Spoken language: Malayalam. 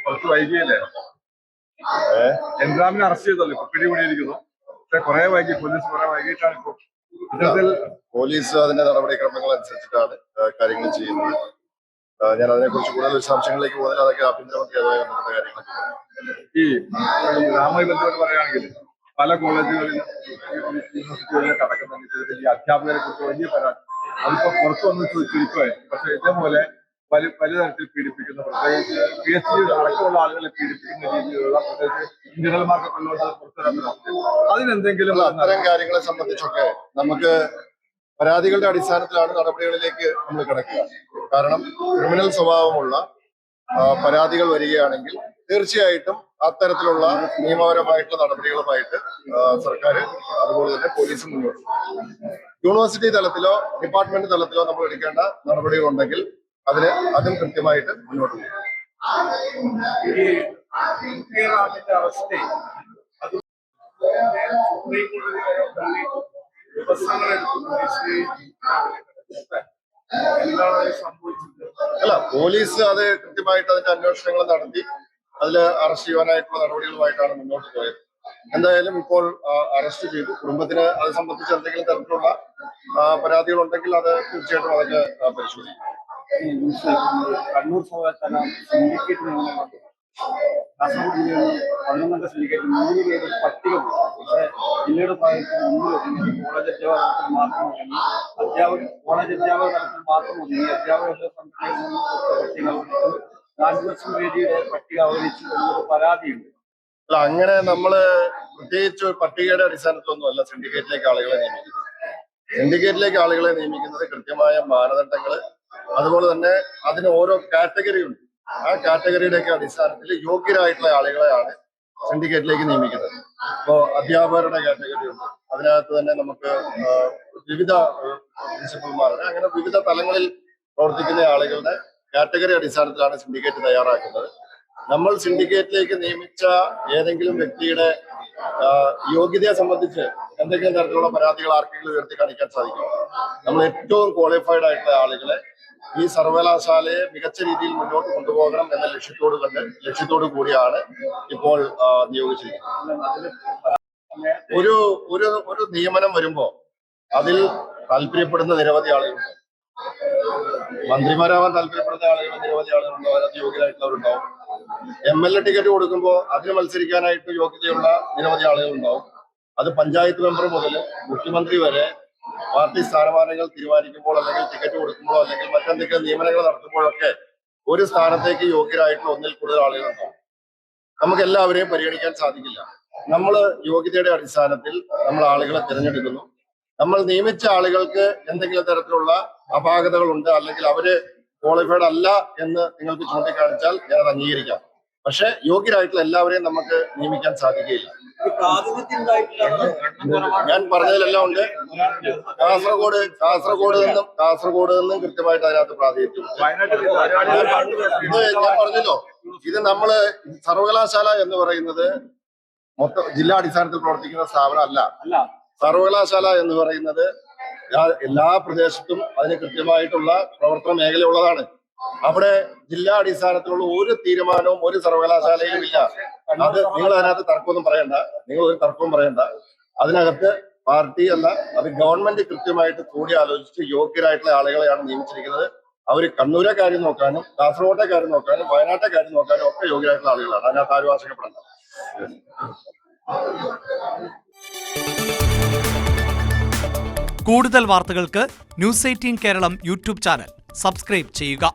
കുറച്ച് വൈകിയല്ലേ എൻഗ്രാമിനെ അറസ്റ്റ് ചെയ്തല്ലോ, ഇപ്പൊ പിടികൂടിയിരിക്കുന്നു. പക്ഷെ കുറെ വൈകി, പോലീസ് കുറെ വൈകിട്ടാണ് ഇപ്പൊ ഇത്തരത്തിൽ പോലീസ് അതിന്റെ നടപടിക്രമങ്ങൾ അനുസരിച്ചിട്ടാണ് കാര്യങ്ങൾ ചെയ്യുന്നത്. ഞാൻ അതിനെക്കുറിച്ച് കൂടുതൽ വിശദാംശങ്ങളിലേക്ക് പോകുന്നത് അതൊക്കെ ആഭ്യന്തരമന്ത്രി അതുമായി ബന്ധപ്പെട്ട കാര്യങ്ങളൊക്കെ. ഈ രാമമായി ബന്ധപ്പെട്ട് പറയുകയാണെങ്കിൽ പല കോളേജുകളിലും യൂണിവേഴ്സിറ്റികളിലൊക്കെ അടക്കുന്ന ഇത്തരത്തിൽ ഈ അധ്യാപകരെ കുറിച്ച് വലിയ പരാതി അതിപ്പോ പുറത്തു വന്ന് ചുരുക്കമായി. പക്ഷെ ഇതേപോലെ പലതരത്തിൽ പീഡിപ്പിക്കുന്ന, പ്രത്യേകിച്ച് PhD അടക്കമുള്ള ആളുകളെ പീഡിപ്പിക്കുന്ന രീതിയിലുള്ള പ്രത്യേകിച്ച് ഇന്റർണൽ മാർക്കൊക്കെ ഉള്ളത് പുറത്തിറങ്ങുന്ന അതിനെന്തെങ്കിലും അത്തരം കാര്യങ്ങളെ സംബന്ധിച്ചൊക്കെ നമുക്ക് പരാതികളുടെ അടിസ്ഥാനത്തിലാണ് നടപടികളിലേക്ക് നമ്മൾ കിടക്കുക. കാരണം ക്രിമിനൽ സ്വഭാവമുള്ള പരാതികൾ വരികയാണെങ്കിൽ തീർച്ചയായിട്ടും അത്തരത്തിലുള്ള നിയമപരമായിട്ടുള്ള നടപടികളുമായിട്ട് സർക്കാർ അതുപോലെ തന്നെ പോലീസും മുന്നോട്ട് പോകും. യൂണിവേഴ്സിറ്റി തലത്തിലോ ഡിപ്പാർട്ട്മെന്റ് തലത്തിലോ നമ്മൾ എടുക്കേണ്ട നടപടികളുണ്ടെങ്കിൽ അതും കൃത്യമായിട്ട് മുന്നോട്ട് പോകും. അല്ല, പോലീസ് അത് കൃത്യമായിട്ട് അതിന്റെ അന്വേഷണങ്ങൾ നടത്തി അതിൽ അറസ്റ്റ് ചെയ്യാനായിട്ടുള്ള നടപടികളുമായിട്ടാണ് മുന്നോട്ട് പോയത്. എന്തായാലും ഇപ്പോൾ അറസ്റ്റ് ചെയ്തു. കുടുംബത്തിന് അത് സംബന്ധിച്ച് എന്തെങ്കിലും തരത്തിലുള്ള പരാതികൾ ഉണ്ടെങ്കിൽ അത് തീർച്ചയായിട്ടും അതൊക്കെ പരിശോധിക്കും. കണ്ണൂർ സ്വഭാവത്തല സിൻഡിക്കേറ്റ് നിയമനമാണ്. കാസർഗോഡ് ജില്ലയിൽ 11 സിൻഡിക്കേറ്റ് 3 പേര് പട്ടിക പോയി. പക്ഷേ ജില്ലയുടെ ഭാഗത്ത് കോളേജ് അധ്യാപകർക്ക് മാത്രം ഒതുങ്ങി, കോളേജ് അധ്യാപക തലത്തിൽ മാത്രം ഒതുങ്ങി. അധ്യാപകരുടെ സംഘടനയിൽ നിന്ന് പട്ടിക അവതരിച്ചു, 4 ലക്ഷം രൂപയുടെ പട്ടിക അവതരിച്ചു എന്നൊരു പരാതിയുണ്ട്. അല്ല, അങ്ങനെ നമ്മള് പ്രത്യേകിച്ച് പട്ടികയുടെ അടിസ്ഥാനത്തിലൊന്നും അല്ല സിൻഡിക്കേറ്റിലേക്ക് ആളുകളെ നിയമിക്കുന്നത്. സിൻഡിക്കേറ്റിലേക്ക് ആളുകളെ നിയമിക്കുന്നത് കൃത്യമായ മാനദണ്ഡങ്ങള്, അതുപോലെ തന്നെ അതിന് ഓരോ കാറ്റഗറി ഉണ്ട്. ആ കാറ്റഗറിയുടെയൊക്കെ അടിസ്ഥാനത്തിൽ യോഗ്യരായിട്ടുള്ള ആളുകളെയാണ് സിൻഡിക്കേറ്റിലേക്ക് നിയമിക്കുന്നത്. ഇപ്പോൾ അധ്യാപകരുടെ കാറ്റഗറി ഉണ്ട്, അതിനകത്ത് തന്നെ നമുക്ക് വിവിധ പ്രിൻസിപ്പൽമാരുടെ അങ്ങനെ വിവിധ തലങ്ങളിൽ പ്രവർത്തിക്കുന്ന ആളുകളുടെ കാറ്റഗറി അടിസ്ഥാനത്തിലാണ് സിൻഡിക്കേറ്റ് തയ്യാറാക്കുന്നത്. നമ്മൾ സിൻഡിക്കേറ്റിലേക്ക് നിയമിച്ച ഏതെങ്കിലും വ്യക്തിയുടെ യോഗ്യതയെ സംബന്ധിച്ച് എന്തെങ്കിലും തരത്തിലുള്ള പരാതികൾ ആർക്കെങ്കിലും ഉയർത്തി കാണിക്കാൻ സാധിക്കും. നമ്മൾ ഏറ്റവും ക്വാളിഫൈഡ് ആയിട്ടുള്ള ആളുകളെ ഈ സർവകലാശാലയെ മികച്ച രീതിയിൽ മുന്നോട്ട് കൊണ്ടുപോകണം എന്ന ലക്ഷ്യത്തോടു കൂടിയാണ് ഇപ്പോൾ നിയോഗിച്ചിരിക്കുന്നത്. ഒരു നിയമനം വരുമ്പോ അതിൽ താല്പര്യപ്പെടുന്ന നിരവധി ആളുകളുണ്ട്. മന്ത്രിമാരാവാൻ താല്പര്യപ്പെടുന്ന ആളുകൾ നിരവധി ആളുകളുണ്ടാവും, അതിനകത്ത് യോഗ്യരായിട്ടുള്ളവരുണ്ടാവും. MLA ടിക്കറ്റ് കൊടുക്കുമ്പോൾ അതിന് മത്സരിക്കാനായിട്ട് യോഗ്യതയുള്ള നിരവധി ആളുകളുണ്ടാവും. അത് പഞ്ചായത്ത് മെമ്പർ മുതൽ മുഖ്യമന്ത്രി വരെ പാർട്ടി സ്ഥാനമാനങ്ങൾ തീരുമാനിക്കുമ്പോൾ അല്ലെങ്കിൽ ടിക്കറ്റ് കൊടുക്കുമ്പോഴോ അല്ലെങ്കിൽ മറ്റെന്തെങ്കിലും നിയമനങ്ങൾ നടത്തുമ്പോഴൊക്കെ ഒരു സ്ഥാനത്തേക്ക് യോഗ്യരായിട്ടുള്ള ഒന്നിൽ കൂടുതൽ ആളുകളുണ്ടാവും. നമുക്ക് എല്ലാവരെയും പരിഗണിക്കാൻ സാധിക്കില്ല. നമ്മൾ യോഗ്യതയുടെ അടിസ്ഥാനത്തിൽ നമ്മൾ ആളുകളെ തിരഞ്ഞെടുക്കുന്നു. നമ്മൾ നിയമിച്ച ആളുകൾക്ക് എന്തെങ്കിലും തരത്തിലുള്ള അപാകതകളുണ്ട് അല്ലെങ്കിൽ അവര് ക്വാളിഫൈഡ് അല്ല എന്ന് നിങ്ങൾക്ക് ചൂണ്ടിക്കാണിച്ചാൽ ഞാൻ അത് അംഗീകരിക്കാം. പക്ഷെ യോഗ്യരായിട്ടുള്ള എല്ലാവരെയും നമുക്ക് നിയമിക്കാൻ സാധിക്കുകയില്ല. ഞാൻ പറഞ്ഞതിലെല്ലാം ഉണ്ട്. കാസർഗോഡ് നിന്നും കൃത്യമായിട്ട് അതിനകത്ത് പ്രാതിനിധ്യം. ഇത് ഞാൻ പറഞ്ഞല്ലോ, ഇത് നമ്മള് സർവകലാശാല എന്ന് പറയുന്നത് മൊത്തം ജില്ലാ അടിസ്ഥാനത്തിൽ പ്രവർത്തിക്കുന്ന സ്ഥാപനം അല്ല. സർവകലാശാല എന്ന് പറയുന്നത് എല്ലാ പ്രദേശത്തും അതിന് കൃത്യമായിട്ടുള്ള പ്രവർത്തന മേഖലയുള്ളതാണ്. അവിടെ ജില്ലാ അടിസ്ഥാനത്തിലുള്ള ഒരു തീരുമാനവും ഒരു സർവകലാശാലയിലും ഇല്ല. അത് നിങ്ങൾ അതിനകത്ത് തർക്കമൊന്നും പറയണ്ട. അതിനകത്ത് പാർട്ടി അല്ല, അത് ഗവൺമെന്റ് കൃത്യമായിട്ട് കൂടി ആലോചിച്ച് യോഗ്യരായിട്ടുള്ള ആളുകളെയാണ് നിയമിച്ചിരിക്കുന്നത്. അവർ കണ്ണൂരെ കാര്യം നോക്കാനും കാസർഗോട്ടെ കാര്യം നോക്കാനും വയനാട്ടെ കാര്യം നോക്കാനും ഒക്കെ യോഗ്യരായിട്ടുള്ള ആളുകളാണ്. അതിനകത്ത് ആരും ആശങ്കപ്പെടേണ്ട. കൂടുതൽ വാർത്തകൾക്ക് News 18 Keralam YouTube channel subscribe ചെയ്യുക.